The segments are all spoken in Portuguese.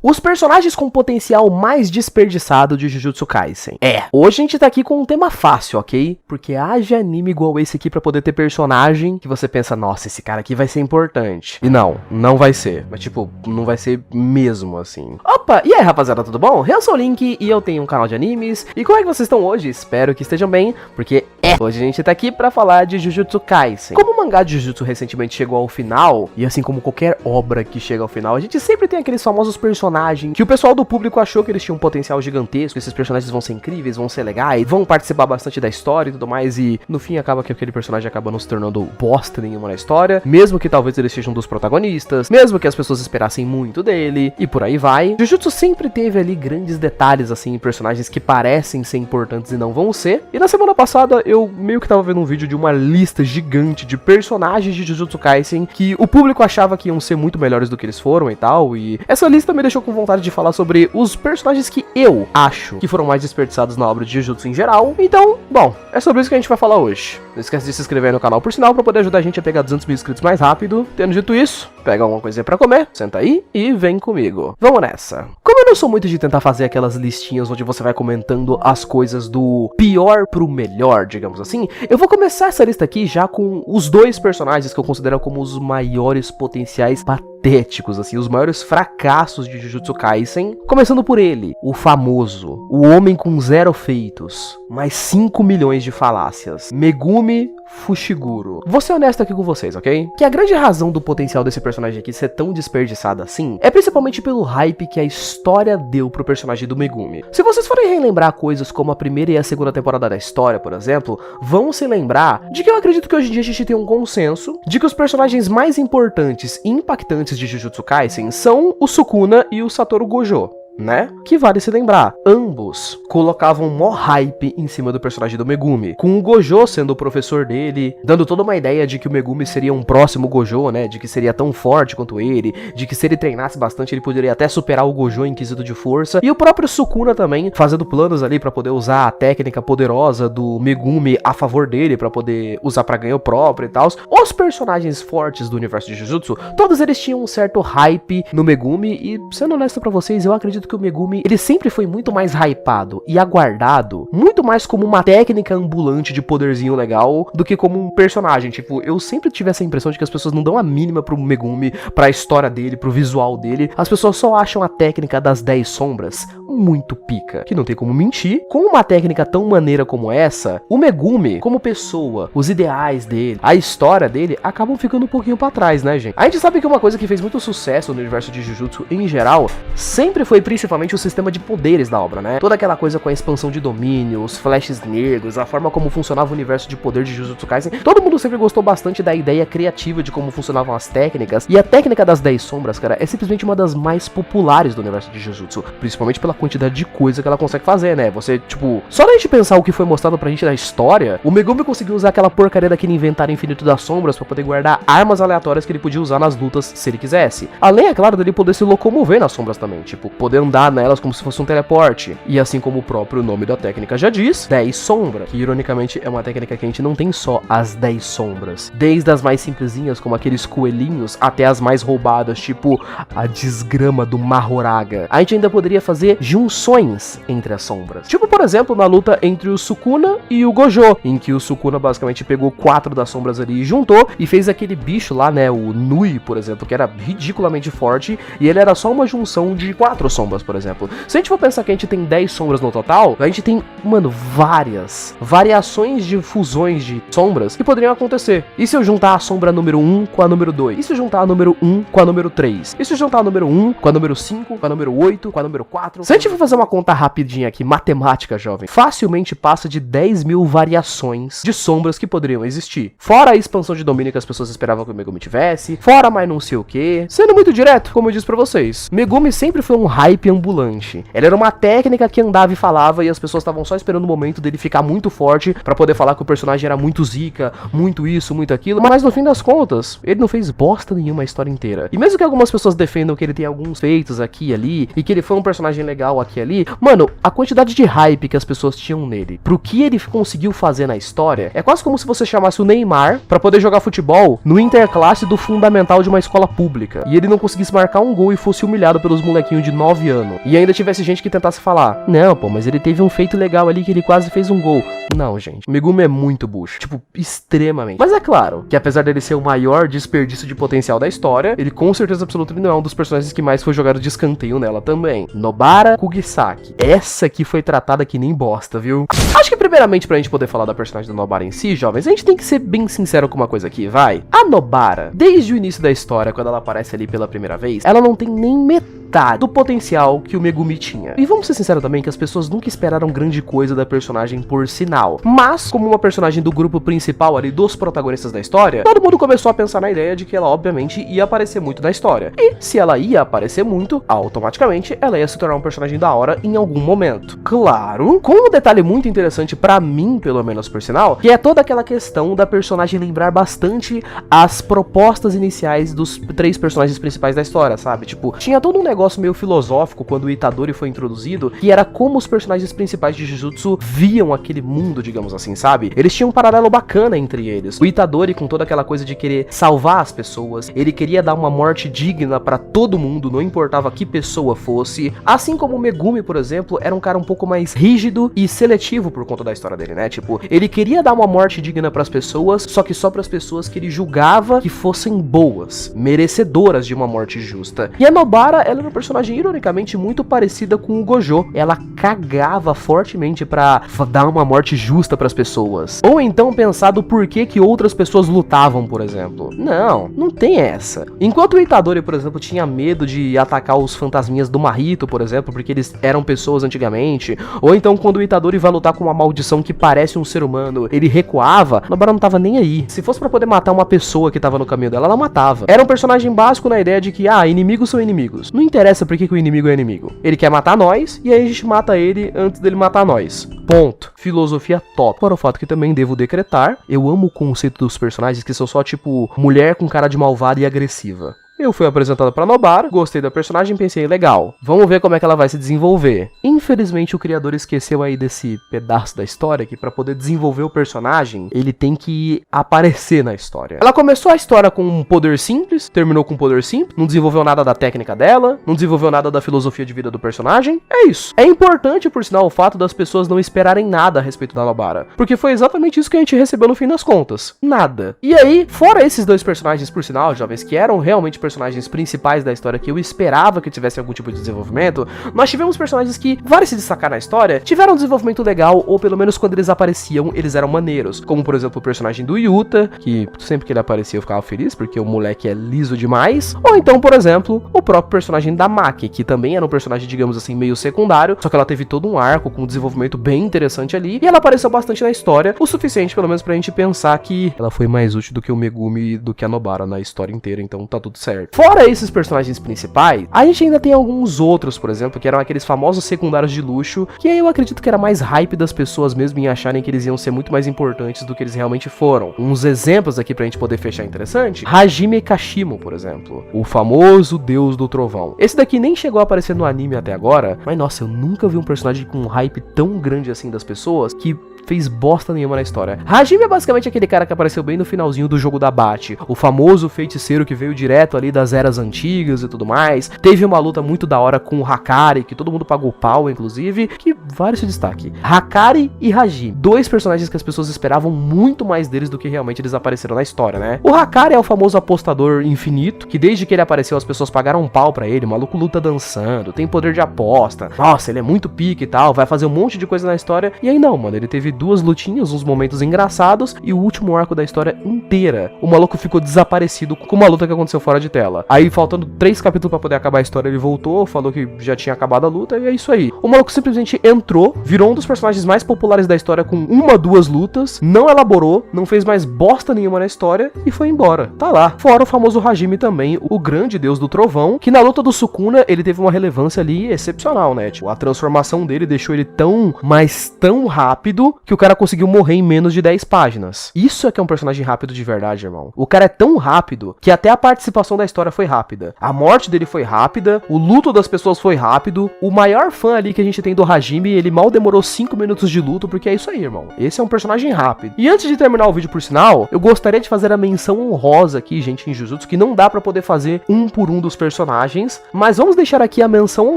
Os personagens com potencial mais desperdiçado de Jujutsu Kaisen. Hoje a gente tá aqui com um tema fácil, ok? Porque haja anime igual esse aqui pra poder ter personagem que você pensa, nossa, esse cara aqui vai ser importante. E não vai ser. Mas tipo, não vai ser mesmo assim. Opa, e aí rapaziada, tudo bom? Eu sou o Link e eu tenho um canal de animes. E como é que vocês estão hoje? Espero que estejam bem, porque hoje a gente tá aqui pra falar de Jujutsu Kaisen. Como o mangá de Jujutsu recentemente chegou ao final, e assim como qualquer obra que chega ao final, a gente sempre tem aqueles famosos personagens que o pessoal do público achou que eles tinham um potencial gigantesco, esses personagens vão ser incríveis, vão ser legais, vão participar bastante da história e tudo mais, e no fim acaba que aquele personagem acaba não se tornando bosta nenhuma na história, mesmo que talvez ele seja um dos protagonistas, mesmo que as pessoas esperassem muito dele, e por aí vai. Jujutsu sempre teve ali grandes detalhes, assim, em personagens que parecem ser importantes e não vão ser, e na semana passada eu meio que tava vendo um vídeo de uma lista gigante de personagens de Jujutsu Kaisen que o público achava que iam ser muito melhores do que eles foram e tal, e essa lista me deixou com vontade de falar sobre os personagens que eu acho que foram mais desperdiçados na obra de Jujutsu em geral. Então, bom, é sobre isso que a gente vai falar hoje. Não esquece de se inscrever no canal por sinal pra poder ajudar a gente a pegar 200 mil inscritos mais rápido. Tendo dito isso, pega alguma coisinha pra comer, senta aí e vem comigo. Vamos nessa. Como eu não sou muito de tentar fazer aquelas listinhas onde você vai comentando as coisas do pior pro melhor, digamos assim, eu vou começar essa lista aqui já com os dois personagens que eu considero como os maiores potenciais patéticos, assim, os maiores fracassos de Jujutsu Kaisen, começando por ele, o famoso, o homem com 0 feitos, mais 5 milhões de falácias, Megumi Fushiguro. Vou ser honesto aqui com vocês, ok? Que a grande razão do potencial desse personagem aqui ser tão desperdiçado assim é principalmente pelo hype que a história deu pro personagem do Megumi. Se vocês forem relembrar coisas como a primeira e a segunda temporada da história, por exemplo, vão se lembrar de que eu acredito que hoje em dia a gente tem um consenso de que os personagens mais importantes e impactantes de Jujutsu Kaisen são o Sukuna e o Satoru Gojo, né? Que vale se lembrar, ambos colocavam mó hype em cima do personagem do Megumi, com o Gojo sendo o professor dele, dando toda uma ideia de que o Megumi seria um próximo Gojo, né? De que seria tão forte quanto ele, de que se ele treinasse bastante ele poderia até superar o Gojo em quesito de força, e o próprio Sukuna também fazendo planos ali pra poder usar a técnica poderosa do Megumi a favor dele, pra poder usar pra ganho próprio e tal. Os personagens fortes do universo de Jujutsu, todos eles tinham um certo hype no Megumi, e sendo honesto pra vocês, eu acredito que o Megumi, ele sempre foi muito mais hypado e aguardado, muito mais como uma técnica ambulante de poderzinho legal do que como um personagem. Tipo, eu sempre tive essa impressão de que as pessoas não dão a mínima pro Megumi, pra história dele, pro visual dele. As pessoas só acham a técnica das 10 sombras muito pica, que não tem como mentir. Com uma técnica tão maneira como essa, o Megumi, como pessoa, os ideais dele, a história dele, acabam ficando um pouquinho pra trás, né, gente? A gente sabe que uma coisa que fez muito sucesso no universo de Jujutsu em geral, sempre foi principalmente o sistema de poderes da obra, né? Toda aquela coisa com a expansão de domínio, os flashes negros, a forma como funcionava o universo de poder de Jujutsu Kaisen. Todo mundo sempre gostou bastante da ideia criativa de como funcionavam as técnicas, e a técnica das 10 sombras, cara, é simplesmente uma das mais populares do universo de Jujutsu, principalmente pela quantidade de coisa que ela consegue fazer, né? Você, tipo, só da gente pensar o que foi mostrado pra gente na história, o Megumi conseguiu usar aquela porcaria daquele inventário infinito das sombras pra poder guardar armas aleatórias que ele podia usar nas lutas se ele quisesse. Além, é claro, dele poder se locomover nas sombras também, tipo, poder andar nelas como se fosse um teleporte. E assim como o próprio nome da técnica já diz, 10 sombras, que ironicamente é uma técnica que a gente não tem só as 10 sombras, desde as mais simplesinhas, como aqueles coelhinhos, até as mais roubadas, tipo a desgrama do Mahoraga. A gente ainda poderia fazer junções entre as sombras, tipo, por exemplo, na luta entre o Sukuna e o Gojo, em que o Sukuna basicamente pegou 4 das sombras ali e juntou, e fez aquele bicho lá, né, o Nui, por exemplo, que era ridiculamente forte, e ele era só uma junção de 4 sombras, por exemplo. Se a gente for pensar que a gente tem 10 sombras no total, a gente tem, mano, várias variações de fusões de sombras que poderiam acontecer. E se eu juntar a sombra número 1 com a número 2? E se eu juntar a número 1 com a número 3? E se eu juntar a número 1 com a número 5, com a número 8, com a número 4? Se a gente for fazer uma conta rapidinha aqui, matemática, jovem, facilmente passa de 10 mil variações de sombras que poderiam existir. Fora a expansão de domínio que as pessoas esperavam que o Megumi tivesse, fora mais não sei o que. Sendo muito direto, como eu disse pra vocês, Megumi sempre foi um hype hype ambulante. Ele era uma técnica que andava e falava e as pessoas estavam só esperando o momento dele ficar muito forte pra poder falar que o personagem era muito zica, muito isso, muito aquilo, mas no fim das contas, ele não fez bosta nenhuma a história inteira. E mesmo que algumas pessoas defendam que ele tem alguns feitos aqui e ali, e que ele foi um personagem legal aqui e ali, mano, a quantidade de hype que as pessoas tinham nele, pro que ele conseguiu fazer na história, é quase como se você chamasse o Neymar pra poder jogar futebol no interclasse do fundamental de uma escola pública, e ele não conseguisse marcar um gol e fosse humilhado pelos molequinhos de 9 anos. E ainda tivesse gente que tentasse falar, não, pô, mas ele teve um feito legal ali que ele quase fez um gol. Não, gente, o Megumi é muito bucho, tipo, extremamente. Mas é claro, que apesar dele ser o maior desperdício de potencial da história, ele com certeza absoluta não é um dos personagens que mais foi jogado de escanteio nela também. Nobara Kugisaki. Essa aqui foi tratada que nem bosta, viu? Acho que primeiramente pra gente poder falar da personagem da Nobara em si, jovens, a gente tem que ser bem sincero com uma coisa aqui, vai? A Nobara, desde o início da história, quando ela aparece ali pela primeira vez, ela não tem nem metade do potencial que o Megumi tinha. E vamos ser sinceros também que as pessoas nunca esperaram grande coisa da personagem por sinal. Mas, como uma personagem do grupo principal ali, dos protagonistas da história, todo mundo começou a pensar na ideia de que ela obviamente ia aparecer muito na história. E se ela ia aparecer muito, automaticamente ela ia se tornar um personagem da hora em algum momento. Claro, com um detalhe muito interessante pra mim, pelo menos por sinal, que é toda aquela questão da personagem lembrar bastante as propostas iniciais dos 3 personagens principais da história, sabe? Tipo, tinha todo um negócio meio filosófico quando o Itadori foi introduzido, que era como os personagens principais de Jujutsu viam aquele mundo, digamos assim, sabe? Eles tinham um paralelo bacana entre eles. O Itadori com toda aquela coisa de querer salvar as pessoas, ele queria dar uma morte digna pra todo mundo, não importava que pessoa fosse. Assim como o Megumi, por exemplo, era um cara um pouco mais rígido e seletivo por conta da história dele, né? Tipo, ele queria dar uma morte digna pras pessoas, só que só pras pessoas que ele julgava que fossem boas, merecedoras de uma morte justa. E a Nobara, ela era uma personagem ironicamente muito parecida com o Gojo. Ela cagava fortemente pra dar uma morte justa pras pessoas. Ou então pensar do porquê que outras pessoas lutavam, por exemplo. Não, não tem essa. Enquanto o Itadori, por exemplo, tinha medo de atacar os fantasminhas do Mahito, por exemplo, porque eles eram pessoas antigamente, ou então quando o Itadori vai lutar com uma maldição que parece um ser humano, ele recuava, a Nobara não tava nem aí. Se fosse pra poder matar uma pessoa que tava no caminho dela, ela matava. Era um personagem básico na ideia de que, inimigos são inimigos. Não interessa porque que o inimigo é inimigo. Ele quer matar nós, e aí a gente mata ele antes dele matar nós. Ponto. Filosofia top. Para o fato que também devo decretar, eu amo o conceito dos personagens que são só tipo mulher com cara de malvada e agressiva. Eu fui apresentado pra Nobara, gostei da personagem e pensei, legal, vamos ver como é que ela vai se desenvolver. Infelizmente o criador esqueceu aí desse pedaço da história que pra poder desenvolver o personagem, ele tem que aparecer na história. Ela começou a história com um poder simples, terminou com um poder simples, não desenvolveu nada da técnica dela, não desenvolveu nada da filosofia de vida do personagem, é isso. É importante, por sinal, o fato das pessoas não esperarem nada a respeito da Nobara, porque foi exatamente isso que a gente recebeu no fim das contas, nada. E aí, fora esses 2 personagens, por sinal, jovens, que eram realmente personagens principais da história que eu esperava que tivesse algum tipo de desenvolvimento, nós tivemos personagens que, vale se destacar na história, tiveram um desenvolvimento legal, ou pelo menos quando eles apareciam, eles eram maneiros. Como, por exemplo, o personagem do Yuta, que sempre que ele aparecia eu ficava feliz, porque o moleque é liso demais. Ou então, por exemplo, o próprio personagem da Maki, que também era um personagem, digamos assim, meio secundário, só que ela teve todo um arco com um desenvolvimento bem interessante ali, e ela apareceu bastante na história, o suficiente, pelo menos, pra gente pensar que ela foi mais útil do que o Megumi e do que a Nobara na história inteira, então tá tudo certo. Fora esses personagens principais, a gente ainda tem alguns outros, por exemplo, que eram aqueles famosos secundários de luxo, que aí eu acredito que era mais hype das pessoas mesmo em acharem que eles iam ser muito mais importantes do que eles realmente foram. Uns exemplos aqui pra gente poder fechar interessante: Hajime Kashimo, por exemplo, o famoso deus do trovão. Esse daqui nem chegou a aparecer no anime até agora, mas nossa, eu nunca vi um personagem com um hype tão grande assim das pessoas que fez bosta nenhuma na história. Hajime é basicamente aquele cara que apareceu bem no finalzinho do jogo da Bate, o famoso feiticeiro que veio direto ali das eras antigas e tudo mais. Teve uma luta muito da hora com o Hakari, que todo mundo pagou pau, inclusive, que vale seu destaque. Hakari e Hajime, 2 personagens que as pessoas esperavam muito mais deles do que realmente eles apareceram na história, né? O Hakari é o famoso apostador infinito, que desde que ele apareceu as pessoas pagaram um pau pra ele, o maluco luta dançando, tem poder de aposta, nossa, ele é muito pique e tal, vai fazer um monte de coisa na história, e aí não, mano, ele teve 2 lutinhas, uns momentos engraçados e o último arco da história inteira. O maluco ficou desaparecido com uma luta que aconteceu fora de tela. Aí, faltando 3 capítulos pra poder acabar a história, ele voltou, falou que já tinha acabado a luta e é isso aí. O maluco simplesmente entrou, virou um dos personagens mais populares da história com 1, 2 lutas, não elaborou, não fez mais bosta nenhuma na história e foi embora. Tá lá. Fora o famoso Hajime também, o grande deus do trovão, que na luta do Sukuna ele teve uma relevância ali excepcional, né? Tipo, a transformação dele deixou ele tão, mas tão rápido que o cara conseguiu morrer em menos de 10 páginas. Isso é que é um personagem rápido de verdade, irmão. O cara é tão rápido que até a participação da história foi rápida. A morte dele foi rápida, o luto das pessoas foi rápido. O maior fã ali que a gente tem do Hajime, ele mal demorou 5 minutos de luto, porque é isso aí, irmão. Esse é um personagem rápido. E antes de terminar o vídeo, por sinal, eu gostaria de fazer a menção honrosa aqui, gente, em Jujutsu, que não dá pra poder fazer um por um dos personagens, mas vamos deixar aqui a menção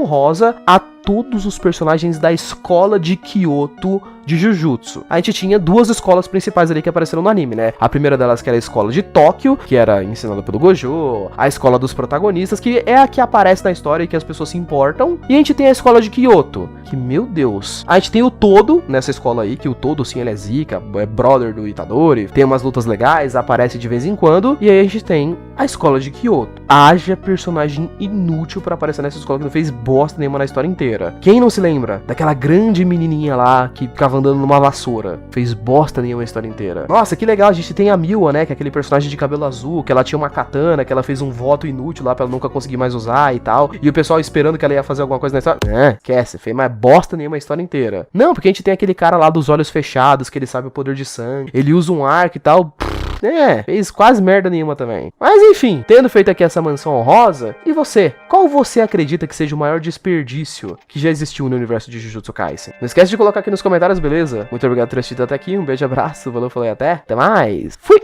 honrosa a todos os personagens da escola de Kyoto de Jujutsu. A gente tinha 2 escolas principais ali que apareceram no anime, né? A primeira delas que era a escola de Tóquio, que era ensinada pelo Gojo, a escola dos protagonistas, que é a que aparece na história e que as pessoas se importam, e a gente tem a escola de Kyoto, que, meu Deus, a gente tem o Todo nessa escola aí, que o Todo, sim, ele é zica, é brother do Itadori, tem umas lutas legais, aparece de vez em quando, e aí a gente tem a escola de Kyoto. Haja personagem inútil pra aparecer nessa escola que não fez bosta nenhuma na história inteira. Quem não se lembra daquela grande menininha lá que ficava andando numa vassoura? Fez bosta nenhuma a história inteira. Nossa, que legal, a gente tem a Miwa, né, que é aquele personagem de cabelo azul, que ela tinha uma katana, que ela fez um voto inútil lá pra ela nunca conseguir mais usar e tal, e o pessoal esperando que ela ia fazer alguma coisa na história. Esquece, fez mais bosta nenhuma a história inteira. Não, porque a gente tem aquele cara lá dos olhos fechados, que ele sabe o poder de sangue, ele usa um arco e tal. Fez quase merda nenhuma também. Mas enfim, tendo feito aqui essa menção honrosa, e você? Qual você acredita que seja o maior desperdício que já existiu no universo de Jujutsu Kaisen? Não esquece de colocar aqui nos comentários, beleza? Muito obrigado por ter assistido até aqui, um beijo, abraço, valeu, falei até mais. Fui!